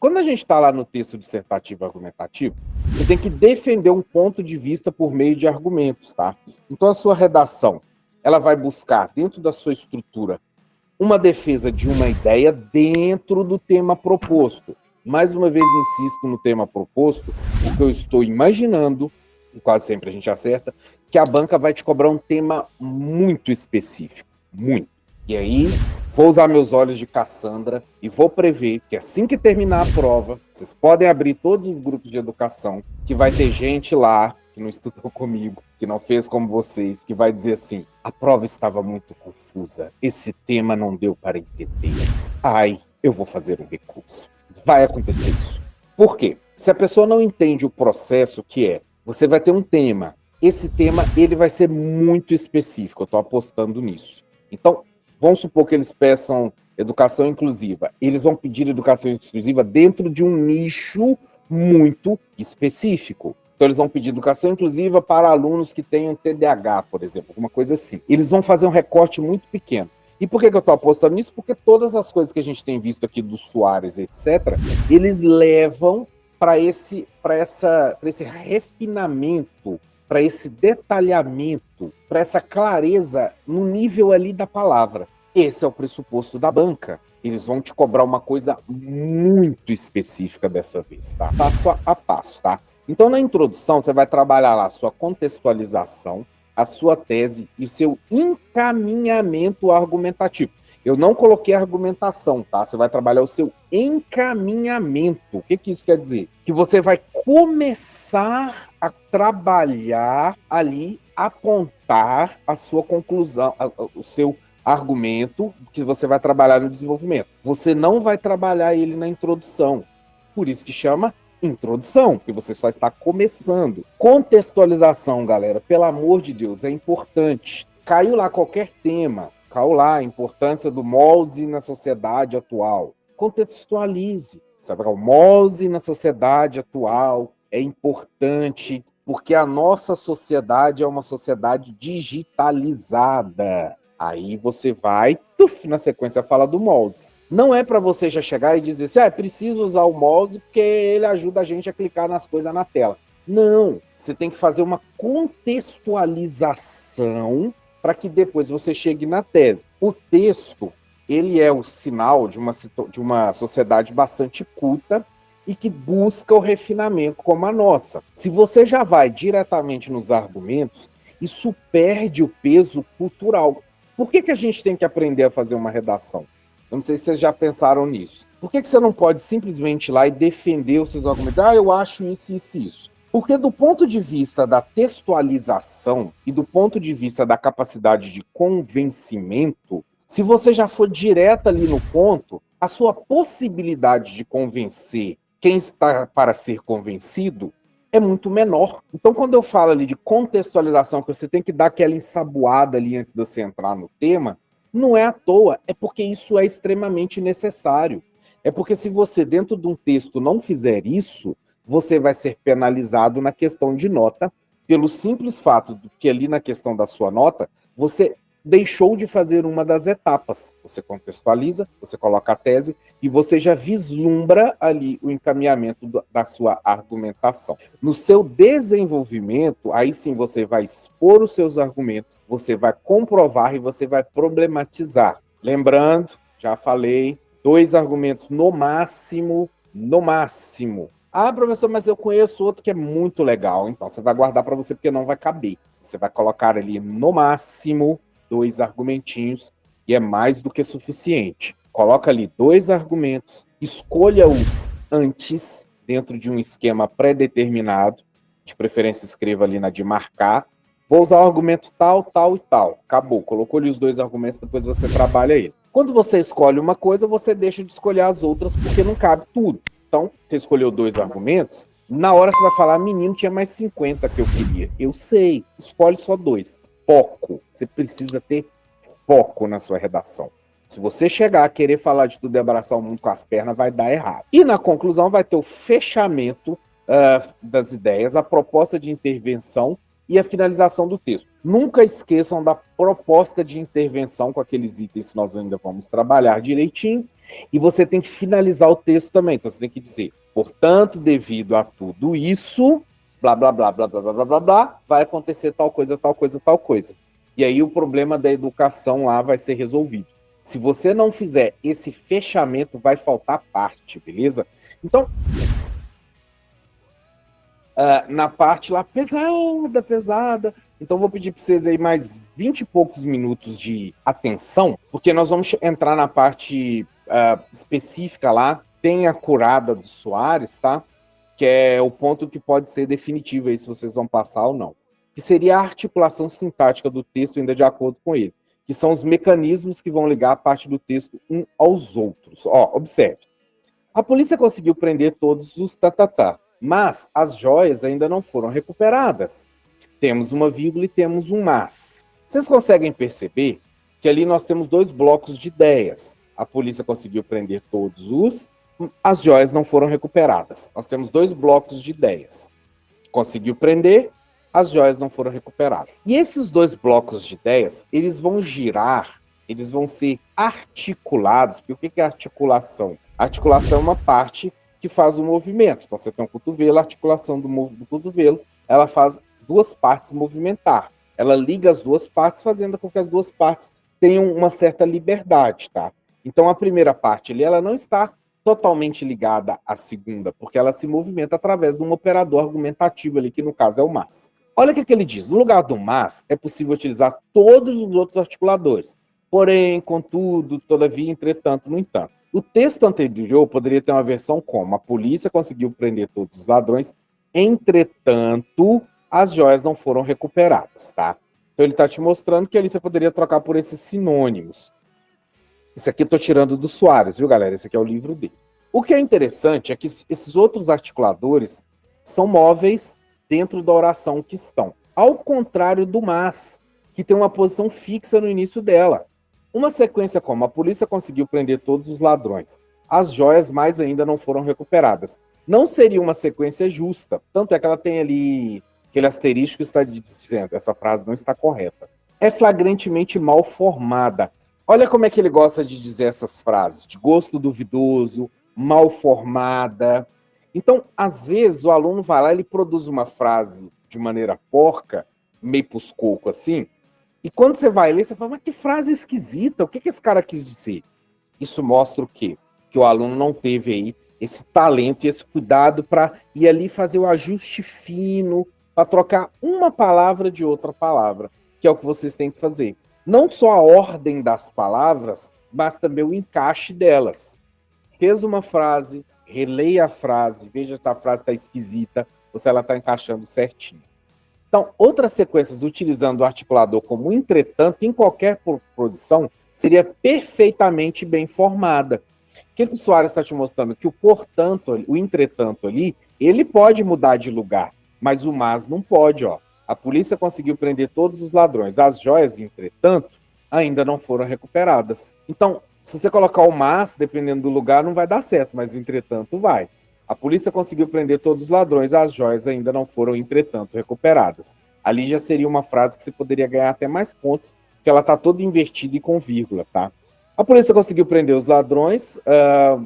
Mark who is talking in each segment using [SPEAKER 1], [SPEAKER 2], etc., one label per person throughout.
[SPEAKER 1] Quando a gente está lá no texto dissertativo argumentativo, você tem que defender um ponto de vista por meio de argumentos, tá? Então a sua redação, ela vai buscar, dentro da sua estrutura, uma defesa de uma ideia dentro do tema proposto. Mais uma vez, insisto no tema proposto, porque eu estou imaginando, e quase sempre a gente acerta, que a banca vai te cobrar um tema muito específico. Muito. E aí, vou usar meus olhos de Cassandra e vou prever que assim que terminar a prova, vocês podem abrir todos os grupos de educação, que vai ter gente lá que não estudou comigo, que não fez como vocês, que vai dizer assim, a prova estava muito confusa, esse tema não deu para entender. Ai, eu vou fazer um recurso. Vai acontecer isso. Por quê? Se a pessoa não entende o processo que é, você vai ter um tema. Esse tema, ele vai ser muito específico, eu estou apostando nisso. Então, vamos supor que eles peçam educação inclusiva. Eles vão pedir educação inclusiva dentro de um nicho muito específico. Então, eles vão pedir educação inclusiva para alunos que tenham TDAH, por exemplo, alguma coisa assim. Eles vão fazer um recorte muito pequeno. E por que eu estou apostando nisso? Porque todas as coisas que a gente tem visto aqui do Soares, etc., eles levam para esse refinamento, para esse detalhamento, para essa clareza no nível ali da palavra. Esse é o pressuposto da banca. Eles vão te cobrar uma coisa muito específica dessa vez, tá? Passo a passo, tá? Então, na introdução, você vai trabalhar lá a sua contextualização, a sua tese e o seu encaminhamento argumentativo. Eu não coloquei argumentação, tá? Você vai trabalhar o seu encaminhamento. O que isso quer dizer? Que você vai começar a trabalhar ali, apontar a sua conclusão, o seu argumento que você vai trabalhar no desenvolvimento. Você não vai trabalhar ele na introdução. Por isso que chama introdução, porque você só está começando. Contextualização, galera, pelo amor de Deus, é importante. Caiu lá qualquer tema, caiu lá a importância do MOSE na sociedade atual. Contextualize. Sabe, o MOSE na sociedade atual é importante porque a nossa sociedade é uma sociedade digitalizada. Aí você vai, na sequência fala do MOSE. Não é para você já chegar e dizer assim, preciso usar o mouse porque ele ajuda a gente a clicar nas coisas na tela. Não, você tem que fazer uma contextualização para que depois você chegue na tese. O texto, ele é o sinal de uma sociedade bastante culta e que busca o refinamento como a nossa. Se você já vai diretamente nos argumentos, isso perde o peso cultural. Por que a gente tem que aprender a fazer uma redação? Eu não sei se vocês já pensaram nisso. Por que você não pode simplesmente ir lá e defender os seus argumentos? Eu acho isso, isso e isso. Porque do ponto de vista da textualização e do ponto de vista da capacidade de convencimento, se você já for direto ali no ponto, a sua possibilidade de convencer quem está para ser convencido é muito menor. Então, quando eu falo ali de contextualização, que você tem que dar aquela ensaboada ali antes de você entrar no tema, não é à toa, é porque isso é extremamente necessário. É porque se você, dentro de um texto, não fizer isso, você vai ser penalizado na questão de nota, pelo simples fato de que ali na questão da sua nota, você deixou de fazer uma das etapas. Você contextualiza, você coloca a tese e você já vislumbra ali o encaminhamento da sua argumentação. No seu desenvolvimento, aí sim você vai expor os seus argumentos, você vai comprovar e você vai problematizar. Lembrando, já falei, 2 argumentos no máximo, no máximo. Professor, mas eu conheço outro que é muito legal. Então, você vai guardar para você porque não vai caber. Você vai colocar ali no máximo 2 argumentinhos e é mais do que suficiente. Coloca ali 2 argumentos, escolha-os antes, dentro de um esquema pré-determinado, de preferência escreva ali na de marcar. Vou usar o argumento tal, tal e tal. Acabou, colocou ali os 2 argumentos, depois você trabalha ele. Quando você escolhe uma coisa, você deixa de escolher as outras, porque não cabe tudo. Então, você escolheu 2 argumentos, na hora você vai falar, menino, tinha mais 50 que eu queria. Eu sei, escolhe só 2. Foco. Você precisa ter foco na sua redação. Se você chegar a querer falar de tudo e abraçar o mundo com as pernas, vai dar errado. E na conclusão vai ter o fechamento das ideias, a proposta de intervenção e a finalização do texto. Nunca esqueçam da proposta de intervenção com aqueles itens que nós ainda vamos trabalhar direitinho, e você tem que finalizar o texto também. Então você tem que dizer, portanto, devido a tudo isso, blá, blá, blá, blá, blá, blá, blá, blá, blá, vai acontecer tal coisa, tal coisa, tal coisa. E aí o problema da educação lá vai ser resolvido. Se você não fizer esse fechamento, vai faltar parte, beleza? Então, na parte lá pesada. Então, vou pedir para vocês aí mais 20 e poucos minutos de atenção, porque nós vamos entrar na parte específica lá. Tem a curada do Soares, tá? Que é o ponto que pode ser definitivo aí, se vocês vão passar ou não. Que seria a articulação sintática do texto, ainda de acordo com ele. Que são os mecanismos que vão ligar a parte do texto um aos outros. Ó, observe. A polícia conseguiu prender todos os tatatá, mas as joias ainda não foram recuperadas. Temos uma vírgula e temos um mas. Vocês conseguem perceber que ali nós temos dois blocos de ideias. A polícia conseguiu prender todos os, as joias não foram recuperadas. Nós temos dois blocos de ideias. Conseguiu prender, as joias não foram recuperadas. E esses dois blocos de ideias, eles vão girar, eles vão ser articulados. Porque o que é articulação? A articulação é uma parte que faz o movimento. Então, você tem um cotovelo, a articulação do cotovelo, ela faz duas partes movimentar. Ela liga as duas partes, fazendo com que as duas partes tenham uma certa liberdade, tá? Então, a primeira parte ali, ela não está totalmente ligada à segunda, porque ela se movimenta através de um operador argumentativo ali, que no caso é o mas. Olha o que ele diz. No lugar do mas, é possível utilizar todos os outros articuladores. Porém, contudo, todavia, entretanto, no entanto. O texto anterior poderia ter uma versão como: a polícia conseguiu prender todos os ladrões, entretanto, as joias não foram recuperadas, tá? Então ele está te mostrando que ali você poderia trocar por esses sinônimos. Isso aqui eu estou tirando do Soares, viu, galera? Esse aqui é o livro dele. O que é interessante é que esses outros articuladores são móveis dentro da oração que estão. Ao contrário do mas, que tem uma posição fixa no início dela. Uma sequência como: a polícia conseguiu prender todos os ladrões, as joias mais ainda não foram recuperadas, não seria uma sequência justa. Tanto é que ela tem ali aquele asterisco que está dizendo, essa frase não está correta. É flagrantemente mal formada. Olha como é que ele gosta de dizer essas frases: de gosto duvidoso, mal formada. Então, às vezes, o aluno vai lá, ele produz uma frase de maneira porca, meio puscoco assim, e quando você vai ler, você fala: mas que frase esquisita, o que esse cara quis dizer? Isso mostra o quê? Que o aluno não teve aí esse talento e esse cuidado para ir ali fazer o ajuste fino, para trocar uma palavra de outra palavra, que é o que vocês têm que fazer. Não só a ordem das palavras, mas também o encaixe delas. Fez uma frase, releia a frase, veja se a frase está esquisita ou se ela está encaixando certinho. Então, outras sequências utilizando o articulador como entretanto, em qualquer posição, seria perfeitamente bem formada. O que o Soares está te mostrando? Que o portanto, o entretanto ali, ele pode mudar de lugar, mas o mas não pode, ó. A polícia conseguiu prender todos os ladrões. As joias, entretanto, ainda não foram recuperadas. Então, se você colocar o mas, dependendo do lugar, não vai dar certo, mas o entretanto vai. A polícia conseguiu prender todos os ladrões, as joias ainda não foram, entretanto, recuperadas. Ali já seria uma frase que você poderia ganhar até mais pontos, porque ela está toda invertida e com vírgula, tá? A polícia conseguiu prender os ladrões,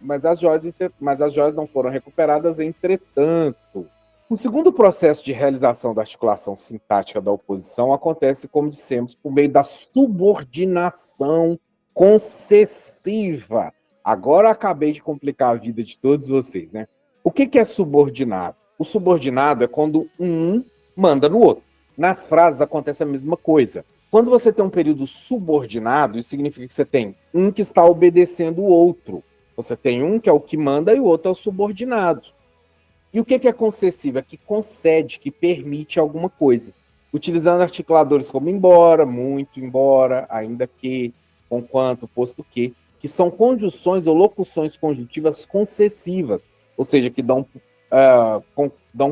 [SPEAKER 1] mas as joias não foram recuperadas, entretanto. O segundo processo de realização da articulação sintática da oposição acontece, como dissemos, por meio da subordinação concessiva. Agora acabei de complicar a vida de todos vocês, né? O que é subordinado? O subordinado é quando um manda no outro. Nas frases acontece a mesma coisa. Quando você tem um período subordinado, isso significa que você tem um que está obedecendo o outro. Você tem um que é o que manda e o outro é o subordinado. E o que é concessivo? É que concede, que permite alguma coisa. Utilizando articuladores como embora, muito, embora, ainda que, conquanto, posto que são conjunções ou locuções conjuntivas concessivas, ou seja, que dão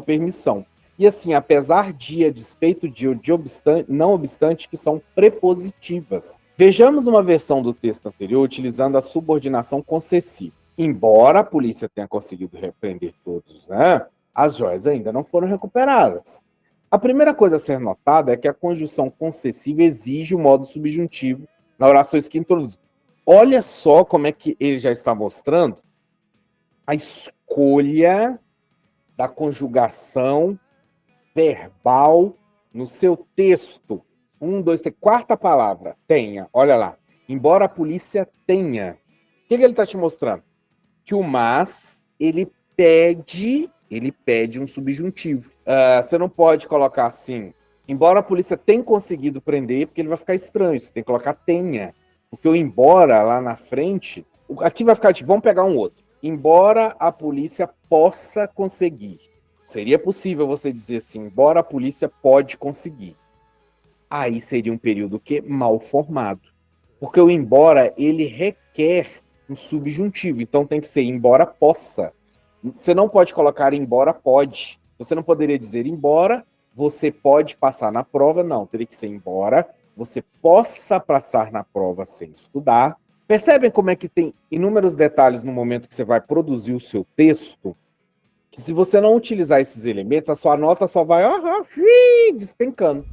[SPEAKER 1] permissão. E assim, apesar de, a despeito de, obstante, não obstante, que são prepositivas. Vejamos uma versão do texto anterior utilizando a subordinação concessiva. Embora a polícia tenha conseguido repreender todos, né, as joias ainda não foram recuperadas. A primeira coisa a ser notada é que a conjunção concessiva exige o modo subjuntivo na orações que introduz. Olha só como é que ele já está mostrando a escolha da conjugação verbal no seu texto. 1, 2, 3, quarta palavra, tenha. Olha lá. Embora a polícia tenha. O que ele está te mostrando? Que o mas, ele pede um subjuntivo. Você não pode colocar assim, embora a polícia tenha conseguido prender, porque ele vai ficar estranho. Você tem que colocar tenha. Porque o embora lá na frente, aqui vai ficar tipo, vamos pegar um outro. Embora a polícia possa conseguir. Seria possível você dizer assim, embora a polícia pode conseguir. Aí seria um período que mal formado. Porque o embora, ele requer um subjuntivo. Então tem que ser embora possa. Você não pode colocar embora pode. Você não poderia dizer embora você pode passar na prova. Não, teria que ser embora você possa passar na prova sem estudar. Percebem como é que tem inúmeros detalhes no momento que você vai produzir o seu texto? Que se você não utilizar esses elementos, a sua nota só vai despencando.